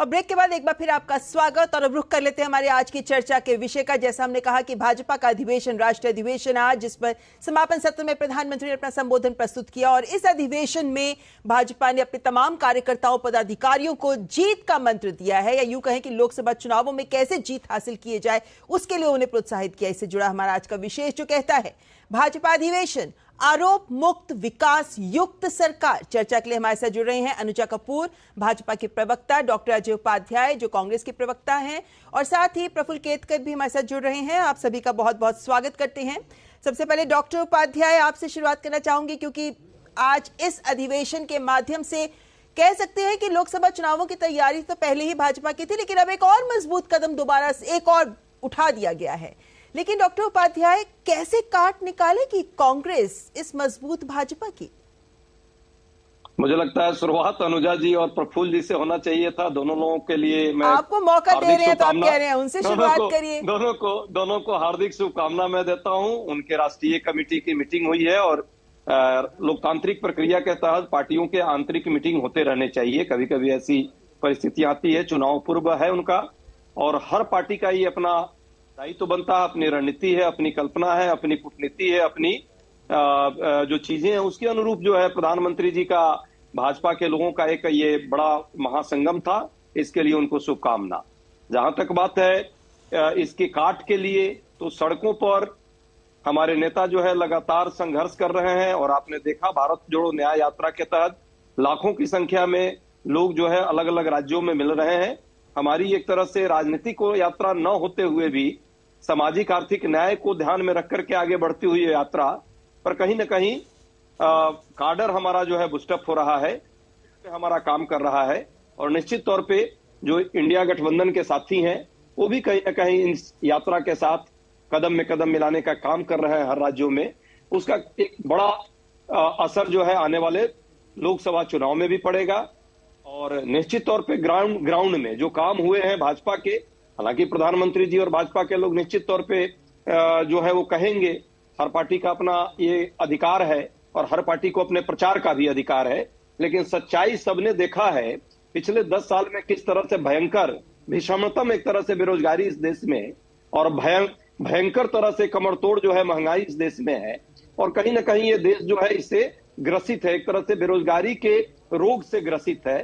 और ब्रेक के बाद एक बार फिर आपका स्वागत। और अब रुख कर लेते हैं हमारे आज की चर्चा के विषय का। जैसा हमने कहा कि भाजपा का अधिवेशन, राष्ट्रीय अधिवेशन आज, जिस पर समापन सत्र में प्रधानमंत्री ने अपना संबोधन प्रस्तुत किया। और इस अधिवेशन में भाजपा ने अपने तमाम कार्यकर्ताओं, पदाधिकारियों को जीत का मंत्र दिया है, या यूं कहें कि लोकसभा चुनावों में कैसे जीत हासिल किए जाए उसके लिए उन्हें प्रोत्साहित किया। इससे जुड़ा हमारा आज का विशेष जो कहता है भाजपा अधिवेशन, आरोप मुक्त विकास युक्त सरकार। चर्चा के लिए हमारे साथ जुड़ रहे हैं अनुजा कपूर, भाजपा के प्रवक्ता, डॉक्टर अजय उपाध्याय जो कांग्रेस के प्रवक्ता हैं, और साथ ही प्रफुल्ल केतकर भी हमारे साथ जुड़ रहे हैं। आप सभी का बहुत बहुत स्वागत करते हैं। सबसे पहले डॉक्टर उपाध्याय, आपसे शुरुआत करना चाहूंगी, क्योंकि आज इस अधिवेशन के माध्यम से कह सकते हैं कि लोकसभा चुनावों की तैयारी तो पहले ही भाजपा की थी, लेकिन अब एक और मजबूत कदम दोबारा एक और उठा दिया गया है। लेकिन डॉक्टर उपाध्याय, कैसे काट निकाले कि कांग्रेस इस मजबूत भाजपा की? मुझे लगता है शुरुआत अनुजा जी और प्रफुल्ल जी से होना चाहिए था। दोनों लोगों के लिए मैं आपको मौका दे रहे हैं तो आप कह रहे हैं उनसे शुरुआत करिए। दोनों को हार्दिक शुभकामना मैं देता हूं। उनके राष्ट्रीय कमेटी की मीटिंग हुई है और लोकतांत्रिक प्रक्रिया के तहत पार्टियों के आंतरिक मीटिंग होते रहने चाहिए। कभी कभी ऐसी परिस्थिति आती है, चुनाव पूर्व है उनका, और हर पार्टी का ये अपना दायित्व बनता है, अपनी रणनीति है, अपनी कल्पना है, अपनी कूटनीति है, अपनी जो चीजें हैं उसके अनुरूप जो है प्रधानमंत्री जी का भाजपा के लोगों का एक ये बड़ा महासंगम था। इसके लिए उनको शुभकामना। जहां तक बात है इसके काट के लिए, तो सड़कों पर हमारे नेता जो है लगातार संघर्ष कर रहे हैं। और आपने देखा भारत जोड़ो न्याय यात्रा के तहत लाखों की संख्या में लोग जो है अलग अलग राज्यों में मिल रहे हैं। हमारी एक तरह से राजनीतिक को यात्रा न होते हुए भी सामाजिक आर्थिक न्याय को ध्यान में रख करके आगे बढ़ती हुई यात्रा पर कहीं न कहीं काडर हमारा जो है बुस्टअप हो रहा है, हमारा काम कर रहा है। और निश्चित तौर पे जो इंडिया गठबंधन के साथी हैं वो भी कहीं न कहीं इस यात्रा के साथ कदम में कदम मिलाने का काम कर रहे हैं हर राज्यों में। उसका एक बड़ा असर जो है आने वाले लोकसभा चुनाव में भी पड़ेगा। और निश्चित तौर पे ग्राउंड में जो काम हुए हैं भाजपा के, हालांकि प्रधानमंत्री जी और भाजपा के लोग निश्चित तौर पे जो है वो कहेंगे, हर पार्टी का अपना ये अधिकार है और हर पार्टी को अपने प्रचार का भी अधिकार है। लेकिन सच्चाई सबने देखा है पिछले 10 साल में किस तरह से भयंकर, भीषणतम एक तरह से बेरोजगारी इस देश में, और भयंकर तरह से कमर तोड़ जो है महंगाई इस देश में है। और कहीं ना कहीं ये देश जो है इससे ग्रसित है, एक तरह से बेरोजगारी के रोग से ग्रसित है।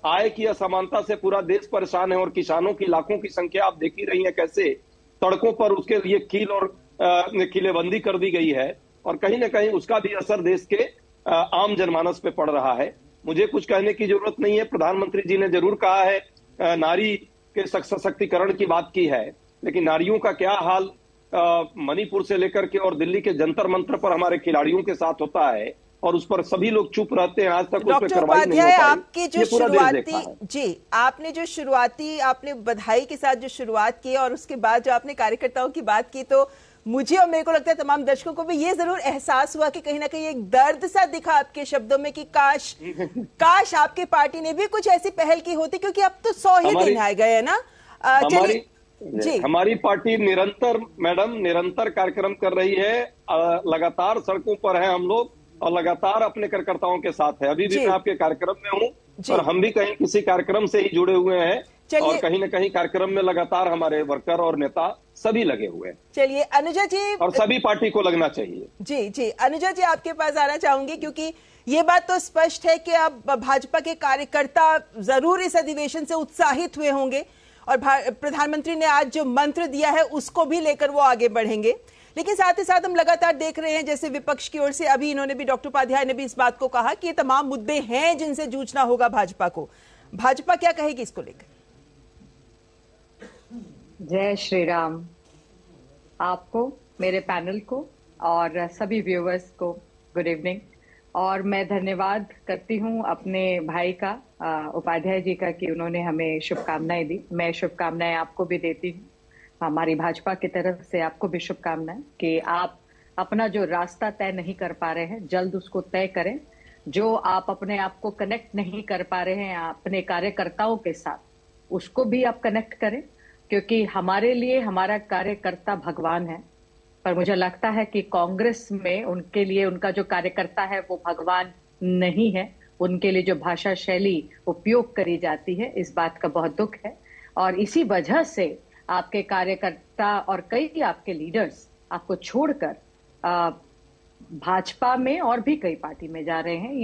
आय की असमानता से पूरा देश परेशान है और किसानों की लाखों की संख्या आप देख ही रही है कैसे सड़कों पर उसके लिए कील और किलेबंदी कर दी गई है। और कहीं ना कहीं उसका भी असर देश के आम जनमानस पे पड़ रहा है। मुझे कुछ कहने की जरूरत नहीं है। प्रधानमंत्री जी ने जरूर कहा है, नारी के सशक्तिकरण की बात की है, लेकिन नारियों का क्या हाल मणिपुर से लेकर के और दिल्ली के जंतर मंतर पर हमारे खिलाड़ियों के साथ होता है, और उस पर सभी लोग चुप रहते हैं। आज तक उस पर कार्रवाई नहीं हो पाई। आपकी जो शुरुआती आपने जो शुरुआती आपने बधाई के साथ जो शुरुआत की और उसके बाद जो आपने कार्यकर्ताओं की बात की, तो मुझे और मेरे को लगता है तमाम दर्शकों को भी ये जरूर एहसास हुआ कि कहीं ना कहीं एक दर्द सा दिखा आपके शब्दों में कि काश आपकी पार्टी ने भी कुछ ऐसी पहल की होती, क्योंकि अब तो 100 ही दिन आ गए हैं ना। हमारी पार्टी निरंतर कार्यक्रम कर रही है, लगातार सड़कों पर है हम लोग और लगातार अपने कार्यकर्ताओं के साथ है। अभी भी मैं आपके कार्यक्रम में हूँ और हम भी कहीं किसी कार्यक्रम से ही जुड़े हुए हैं, और कहीं न कहीं कार्यक्रम में लगातार हमारे वर्कर और नेता सभी लगे हुए हैं। चलिए अनुजा जी, और सभी पार्टी को लगना चाहिए। जी अनुजा जी, आपके पास आना चाहूंगी, क्योंकि ये बात तो स्पष्ट है कि अब भाजपा के कार्यकर्ता जरूर इस अधिवेशन से उत्साहित हुए होंगे और प्रधानमंत्री ने आज जो मंत्र दिया है उसको भी लेकर वो आगे बढ़ेंगे। लेकिन साथ ही साथ हम लगातार देख रहे हैं, जैसे विपक्ष की ओर से अभी इन्होंने भी, डॉक्टर उपाध्याय ने भी इस बात को कहा कि ये तमाम मुद्दे हैं जिनसे जूझना होगा भाजपा को। भाजपा क्या कहेगी इसको लेकर? जय श्री राम। आपको, मेरे पैनल को और सभी व्यूअर्स को गुड इवनिंग। और मैं धन्यवाद करती हूं अपने भाई का, उपाध्याय जी का, कि उन्होंने हमें शुभकामनाएं दी। मैं शुभकामनाएं आपको भी देती हूँ, हमारी भाजपा की तरफ से आपको भी शुभकामनाएं कि आप अपना जो रास्ता तय नहीं कर पा रहे हैं जल्द उसको तय करें। जो आप अपने आप को कनेक्ट नहीं कर पा रहे हैं अपने कार्यकर्ताओं के साथ, उसको भी आप कनेक्ट करें, क्योंकि हमारे लिए हमारा कार्यकर्ता भगवान है। पर मुझे लगता है कि कांग्रेस में उनके लिए उनका जो कार्यकर्ता है वो भगवान नहीं है, उनके लिए जो भाषा शैली उपयोग करी जाती है, इस बात का बहुत दुख है। और इसी वजह से आपके कार्यकर्ता और कई आपके लीडर्स आपको छोड़कर भाजपा में और भी कई पार्टी में जा रहे हैं।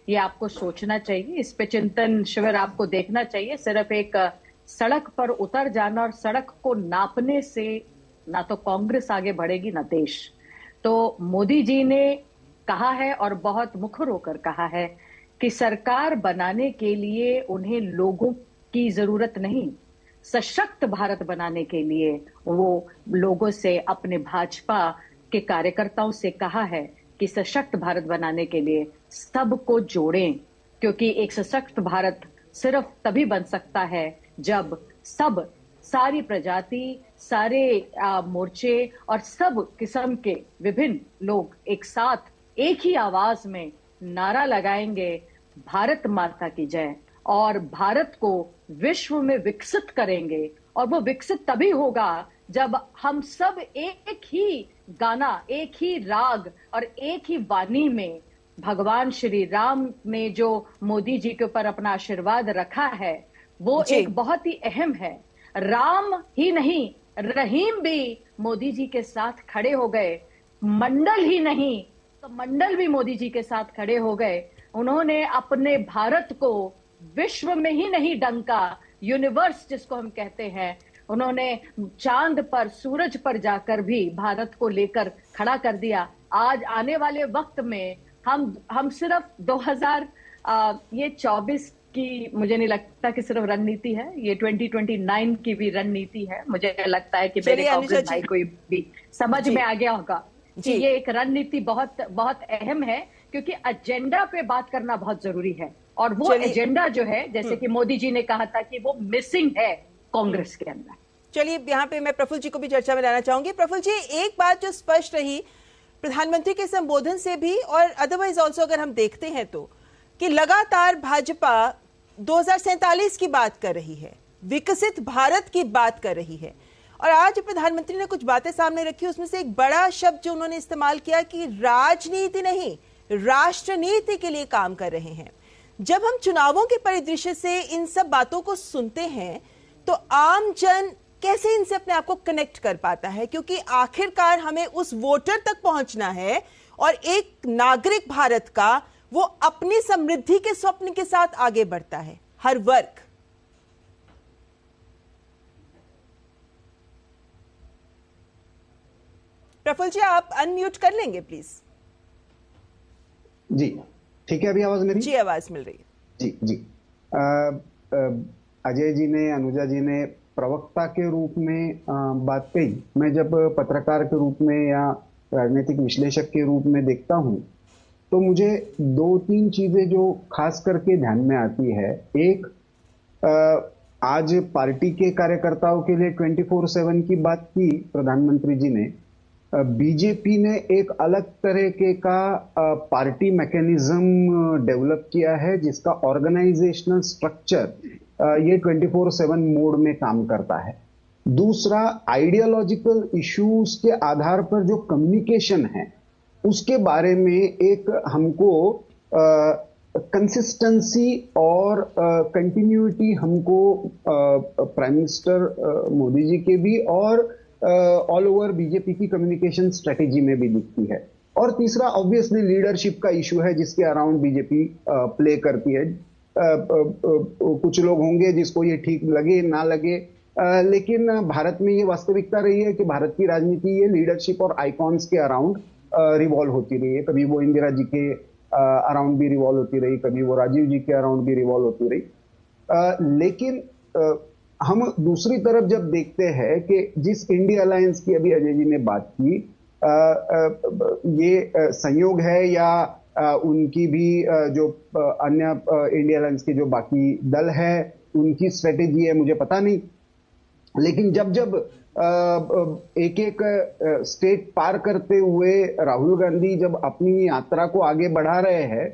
ये आपको सोचना चाहिए, इस पे चिंतन शिविर आपको देखना चाहिए। सिर्फ एक सड़क पर उतर जाना और सड़क को नापने से ना तो कांग्रेस आगे बढ़ेगी ना देश। तो मोदी जी ने कहा है और बहुत मुखर होकर कहा है कि सरकार बनाने के लिए उन्हें लोगों की जरूरत नहीं, सशक्त भारत बनाने के लिए वो लोगों से, अपने भाजपा के कार्यकर्ताओं से कहा है कि सशक्त भारत बनाने के लिए सबको जोड़ें, क्योंकि एक सशक्त भारत सिर्फ तभी बन सकता है जब सारी प्रजाति, सारे मोर्चे और सब किस्म के विभिन्न लोग एक साथ एक ही आवाज में नारा लगाएंगे, भारत माता की जय, और भारत को विश्व में विकसित करेंगे। और वो विकसित तभी होगा जब हम सब एक ही गाना, एक ही राग और एक ही वाणी में भगवान श्री राम ने जो मोदी जी के ऊपर अपना आशीर्वाद रखा है, वो एक बहुत ही अहम है। राम ही नहीं, रहीम भी मोदी जी के साथ खड़े हो गए। मंडल ही नहीं तो मंडल भी मोदी जी के साथ खड़े हो गए। उन्होंने अपने भारत को विश्व में ही नहीं डंका, यूनिवर्स जिसको हम कहते हैं, उन्होंने चांद पर, सूरज पर जाकर भी भारत को लेकर खड़ा कर दिया। आज आने वाले वक्त में हम सिर्फ 2024 की, मुझे नहीं लगता कि सिर्फ रणनीति है, ये 2029 की भी रणनीति है। मुझे लगता है कि मेरे कांग्रेस भाई को भी समझ में आ गया होगा कि ये एक रणनीति बहुत बहुत अहम है, क्योंकि एजेंडा पे बात करना बहुत जरूरी है। और वो एजेंडा जो है, जैसे कि मोदी जी ने कहा था कि वो मिसिंग है कांग्रेस के अंदर। चलिए, यहाँ पे मैं प्रफुल्ल जी को भी चर्चा में लाना चाहूंगी। प्रफुल्ल जी, एक बात जो स्पष्ट रही प्रधानमंत्री के संबोधन से भी और अदरवाइज ऑल्सो अगर हम देखते हैं तो, कि लगातार भाजपा 2047 की बात कर रही है, विकसित भारत की बात कर रही है। और आज प्रधानमंत्री ने कुछ बातें सामने रखी, उसमें से एक बड़ा शब्द जो उन्होंने इस्तेमाल किया कि राजनीति नहीं, राष्ट्रनीति के लिए काम कर रहे हैं। जब हम चुनावों के परिदृश्य से इन सब बातों को सुनते हैं तो आम जन कैसे इनसे अपने आप को कनेक्ट कर पाता है? क्योंकि आखिरकार हमें उस वोटर तक पहुंचना है और एक नागरिक भारत का वो अपनी समृद्धि के स्वप्न के साथ आगे बढ़ता है, हर वर्ग। प्रफुल्ल जी, आप अनम्यूट कर लेंगे प्लीज। जी ठीक है, अभी आवाज मेरी? जी, आवाज मिल रही है। जी जी। अजय जी ने, अनुजा जी ने प्रवक्ता के रूप में बात कही। मैं जब पत्रकार के रूप में या राजनीतिक विश्लेषक के रूप में देखता हूं तो मुझे दो तीन चीजें जो खास करके ध्यान में आती है। एक, आज पार्टी के कार्यकर्ताओं के लिए 24/7 की बात की प्रधानमंत्री जी ने। बीजेपी ने एक अलग तरह के का पार्टी मैकेनिज्म डेवलप किया है, जिसका ऑर्गेनाइजेशनल स्ट्रक्चर ये 24/7 मोड में काम करता है। दूसरा, आइडियोलॉजिकल इश्यूज के आधार पर जो कम्युनिकेशन है उसके बारे में एक हमको कंसिस्टेंसी और कंटिन्यूटी हमको प्राइम मिनिस्टर मोदी जी के भी और ऑल ओवर बीजेपी की कम्युनिकेशन स्ट्रेटेजी में भी दिखती है। और तीसरा, ऑब्वियसली लीडरशिप का इशू है जिसके अराउंड बीजेपी प्ले करती है। कुछ लोग होंगे जिसको ये ठीक लगे ना लगे, लेकिन भारत में ये वास्तविकता रही है कि भारत की राजनीति ये लीडरशिप और आइकॉन्स के अराउंड रिवॉल्व होती रही है। कभी वो इंदिरा जी के अराउंड भी रिवॉल्व होती रही, कभी वो राजीव जी के अराउंड भी रिवॉल्व होती रही। लेकिन हम दूसरी तरफ जब देखते हैं कि जिस इंडिया अलायंस की अभी अजय जी ने बात की, ये संयोग है या उनकी भी जो अन्य इंडिया अलायंस के जो बाकी दल है उनकी स्ट्रेटेजी है, मुझे पता नहीं। लेकिन जब जब एक एक स्टेट पार करते हुए राहुल गांधी जब अपनी यात्रा को आगे बढ़ा रहे हैं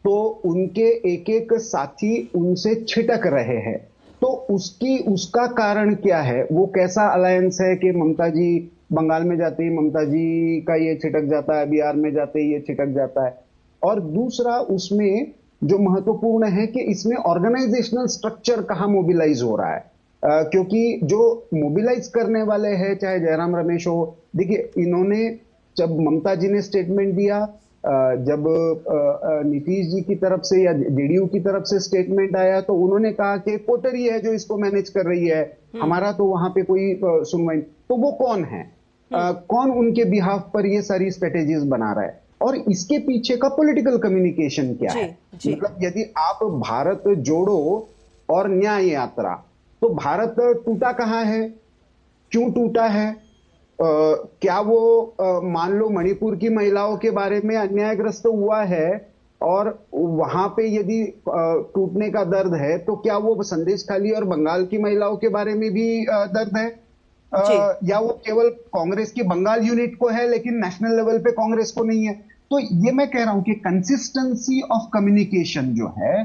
तो उनके एक एक साथी उनसे छिटक रहे हैं। तो उसका कारण क्या है? वो कैसा अलायंस है कि ममता जी बंगाल में जाते ही ममता जी का ये छिटक जाता है, बिहार में जाते ही ये छिटक जाता है। और दूसरा, उसमें जो महत्वपूर्ण है कि इसमें ऑर्गेनाइजेशनल स्ट्रक्चर कहाँ मोबिलाइज हो रहा है। क्योंकि जो मोबिलाइज करने वाले हैं, चाहे जयराम रमेश हो, देखिए इन्होंने जब ममता जी ने स्टेटमेंट दिया, जब नीतीश जी की तरफ से या जेडीयू की तरफ से स्टेटमेंट आया, तो उन्होंने कहा कि कोटरी है जो इसको मैनेज कर रही है, हमारा तो वहां पे कोई सुनवाई। तो वो कौन है, कौन उनके बिहाफ पर ये सारी स्ट्रेटेजीज बना रहा है, और इसके पीछे का पॉलिटिकल कम्युनिकेशन क्या है। मतलब यदि आप भारत जोड़ो और न्याय यात्रा, तो भारत टूटा कहां है, क्यों टूटा है, क्या वो मान लो मणिपुर की महिलाओं के बारे में अन्यायग्रस्त हुआ है, और वहां पे यदि टूटने का दर्द है, तो क्या वो संदेश खाली और बंगाल की महिलाओं के बारे में भी दर्द है, या वो केवल कांग्रेस की बंगाल यूनिट को है लेकिन नेशनल लेवल पे कांग्रेस को नहीं है। तो ये मैं कह रहा हूं कि कंसिस्टेंसी ऑफ कम्युनिकेशन जो है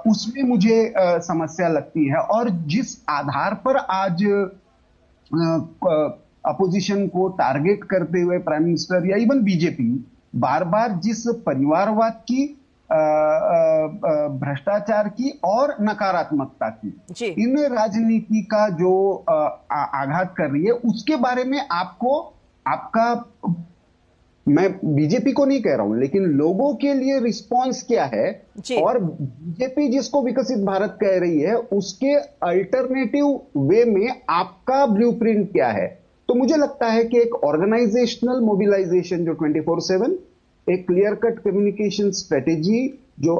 उसमें मुझे समस्या लगती है। और जिस आधार पर आज अपोजिशन को टारगेट करते हुए प्राइम मिनिस्टर या इवन बीजेपी बार बार जिस परिवारवाद की, भ्रष्टाचार की और नकारात्मकता की, इन राजनीति का जो आघात कर रही है, उसके बारे में आपका, मैं बीजेपी को नहीं कह रहा हूं, लेकिन लोगों के लिए रिस्पांस क्या है, और बीजेपी जिसको विकसित भारत कह रही है उसके अल्टरनेटिव वे में आपका ब्लूप्रिंट क्या है। तो मुझे लगता है कि एक ऑर्गेनाइजेशनल मोबिलाइजेशन जो 24/7, एक क्लियर कट कम्युनिकेशन स्ट्रेटेजी जो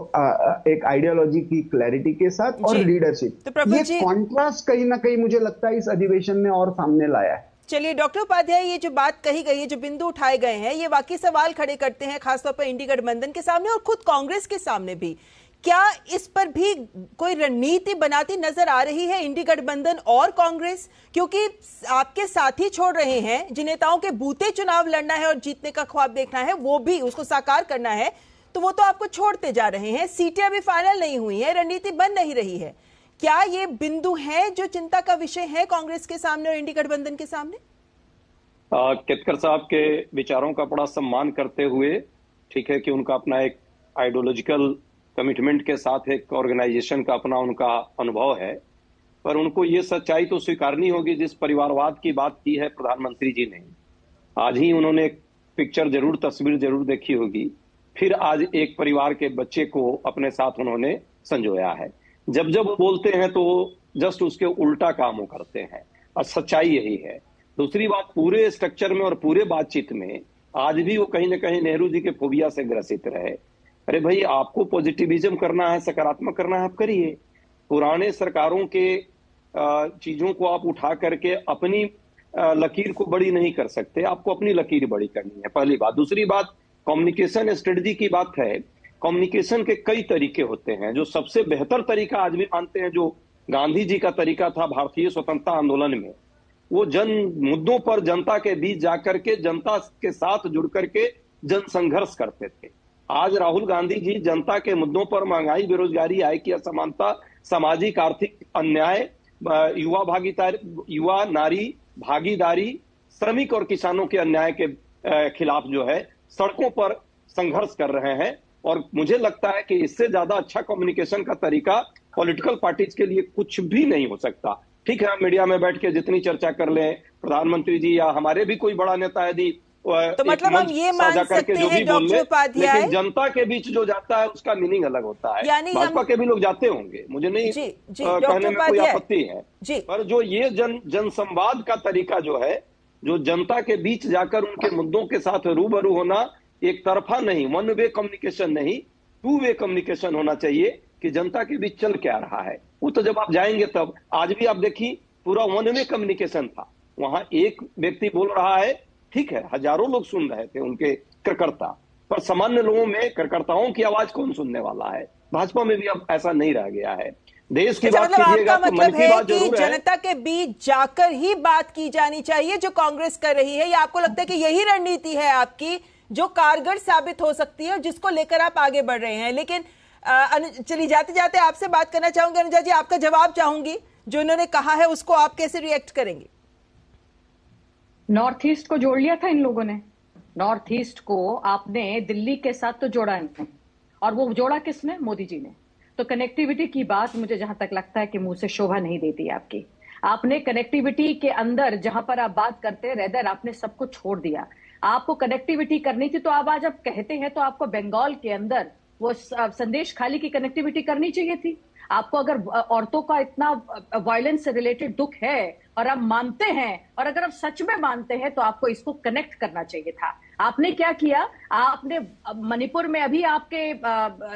एक आइडियोलॉजी की क्लैरिटी के साथ, और लीडरशिप, तो ये कॉन्ट्रास्ट कहीं ना कहीं मुझे लगता है इस अधिवेशन ने और सामने लाया है। चलिए डॉक्टर उपाध्याय, ये जो बात कही गई है, जो बिंदु उठाए गए हैं, ये वाकई सवाल खड़े करते हैं खासतौर पर इंडी गठबंधन के सामने और खुद कांग्रेस के सामने भी। क्या इस पर भी कोई रणनीति बनाती नजर आ रही है इंडी गठबंधन और कांग्रेस? क्योंकि आपके साथी छोड़ रहे हैं, जिन नेताओं के बूते चुनाव लड़ना है और जीतने का ख्वाब देखना है, वो भी उसको साकार करना है, तो वो तो आपको छोड़ते जा रहे हैं। सीटें अभी फाइनल नहीं हुई है, रणनीति बन नहीं रही है। क्या ये बिंदु है जो चिंता का विषय है कांग्रेस के सामने और इंडी गठबंधन के सामने? केतकर साहब के विचारों का बड़ा सम्मान करते हुए, ठीक है कि उनका अपना एक आइडियोलॉजिकल कमिटमेंट के साथ एक ऑर्गेनाइजेशन का अपना उनका अनुभव है, पर उनको ये सच्चाई तो स्वीकारनी होगी, जिस परिवारवाद की बात की है प्रधानमंत्री जी ने, आज ही उन्होंने एक पिक्चर जरूर, तस्वीर जरूर देखी होगी, फिर आज एक परिवार के बच्चे को अपने साथ उन्होंने संजोया है। जब जब बोलते हैं तो जस्ट उसके उल्टा काम वो करते हैं, और सच्चाई यही है। दूसरी बात, पूरे स्ट्रक्चर में और पूरे बातचीत में आज भी वो कहीं ना कहीं नेहरू जी के फोबिया से ग्रसित रहे। अरे भाई, आपको पॉजिटिविज्म करना है, सकारात्मक करना है, आप करिए। पुराने सरकारों के चीजों को आप उठा करके अपनी लकीर को बड़ी नहीं कर सकते, आपको अपनी लकीर बड़ी करनी है, पहली बात। दूसरी बात, कम्युनिकेशन स्ट्रेटजी की बात है। कम्युनिकेशन के कई तरीके होते हैं। जो सबसे बेहतर तरीका आज भी मानते हैं, जो गांधी जी का तरीका था भारतीय स्वतंत्रता आंदोलन में, वो जन मुद्दों पर जनता के बीच जाकर के जनता के साथ जुड़ करके जन संघर्ष करते थे। आज राहुल गांधी जी जनता के मुद्दों पर, महंगाई, बेरोजगारी, आय की असमानता, सामाजिक आर्थिक अन्याय, युवा भागीदारी, युवा नारी भागीदारी, श्रमिक और किसानों के अन्याय के खिलाफ जो है सड़कों पर संघर्ष कर रहे हैं। और मुझे लगता है कि इससे ज्यादा अच्छा कम्युनिकेशन का तरीका पॉलिटिकल पार्टीज के लिए कुछ भी नहीं हो सकता। ठीक है, हम मीडिया में बैठ के जितनी चर्चा कर लें, प्रधानमंत्री जी या हमारे भी कोई बड़ा नेता यदि तो मतलब हम ये मान सकते हैं डॉक्टर उपाध्याय, लेकिन जनता के बीच जो जाता है उसका मीनिंग अलग होता है। भाजपा के भी लोग जाते होंगे, मुझे नहीं कहने में कोई आपत्ति है, पर जो ये जन संवाद का तरीका जो है, जो जनता के बीच जाकर उनके मुद्दों के साथ रूबरू होना, एक तरफा नहीं, वन वे कम्युनिकेशन नहीं, टू वे कम्युनिकेशन होना चाहिए कि जनता के बीच चल क्या रहा है। वो तो जब आप जाएंगे तब। आज भी आप देखिए, पूरा वन वे कम्युनिकेशन था, वहां एक व्यक्ति बोल रहा है, ठीक है, हजारों लोग सुन रहे थे उनके कार्यकर्ता, पर सामान्य लोगों में कार्यकर्ताओं की आवाज कौन सुनने वाला है? भाजपा में भी अब ऐसा नहीं रह गया है। देश की बात कीजिएगा तो मन की बात जरूर है। जनता के बीच जाकर ही बात की जानी चाहिए जो कांग्रेस कर रही है, या आपको लगता है कि यही रणनीति है आपकी जो कारगर साबित हो सकती है और जिसको लेकर आप आगे बढ़ रहे हैं? लेकिन चलिए, जाते जाते आपसे बात करना चाहूंगी अनुजा जी, आपका जवाब चाहूंगी, जो इन्होंने कहा है उसको आप कैसे रिएक्ट करेंगे? नॉर्थ ईस्ट को जोड़ लिया था इन लोगों ने। नॉर्थ ईस्ट को आपने दिल्ली के साथ तो जोड़ा नहीं, और वो जोड़ा किसने? मोदी जी ने। तो कनेक्टिविटी की बात मुझे जहां तक लगता है कि मुंह से शोभा नहीं देती है आपकी। आपने कनेक्टिविटी के अंदर जहां पर आप बात करते हैं, रेदर आपने सबको छोड़ दिया। आपको कनेक्टिविटी करनी थी तो आप आज आप कहते हैं तो आपको बंगाल के अंदर वो संदेश खाली की कनेक्टिविटी करनी चाहिए थी। आपको अगर औरतों का इतना वायलेंस से रिलेटेड दुख है और आप मानते हैं, और अगर आप सच में मानते हैं, तो आपको इसको कनेक्ट करना चाहिए था। आपने क्या किया? आपने मणिपुर में अभी आपके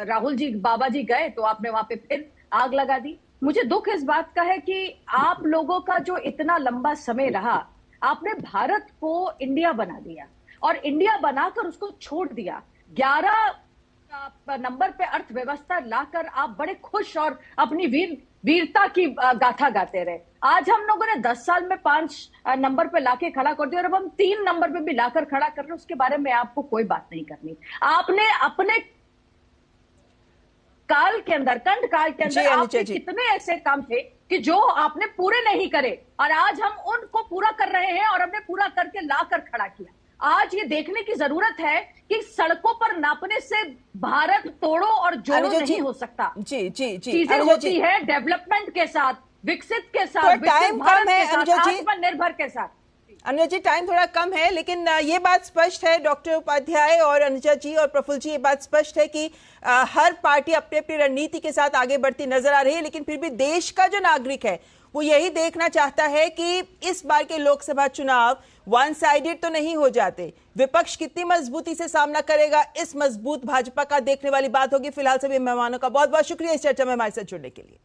राहुल जी बाबा जी गए तो आपने वहां पे फिर आग लगा दी। मुझे दुख इस बात का है कि आप लोगों का जो इतना लंबा समय रहा, आपने भारत को इंडिया बना दिया और इंडिया बनाकर उसको छोड़ दिया। 11 नंबर पे अर्थव्यवस्था लाकर आप बड़े खुश और अपनी वीरता की गाथा गाते रहे। आज हम लोगों ने 10 साल में 5 नंबर पे लाके खड़ा कर दिया और अब हम 3 नंबर पे भी लाकर खड़ा कर रहे हैं। उसके बारे में आपको कोई बात नहीं करनी। आपने अपने काल के अंदर, कंठ काल के अंदर आपके कितने ऐसे काम थे कि जो आपने पूरे नहीं करे, और आज हम उनको पूरा कर रहे हैं और हमने पूरा करके लाकर खड़ा किया। आज ये देखने की जरूरत है कि सड़कों पर नापने से भारत तोड़ो और जोड़ो नहीं हो सकता। जी जी जी, चीजें होती है डेवलपमेंट के साथ, विकसित के साथ, टाइम कम है आत्मनिर्भर के साथ। अनुजा जी, टाइम थोड़ा कम है, लेकिन ये बात स्पष्ट है, डॉक्टर उपाध्याय और अनुजा जी और प्रफुल्ल जी, ये बात स्पष्ट है कि हर पार्टी अपनी अपनी रणनीति के साथ आगे बढ़ती नजर आ रही है, लेकिन फिर भी देश का जो नागरिक है वो यही देखना चाहता है कि इस बार के लोकसभा चुनाव वन साइडेड तो नहीं हो जाते। विपक्ष कितनी मजबूती से सामना करेगा, इस मजबूत भाजपा का देखने वाली बात होगी। फिलहाल सभी मेहमानों का बहुत बहुत शुक्रिया इस चर्चा में हमारे साथ जुड़ने के लिए।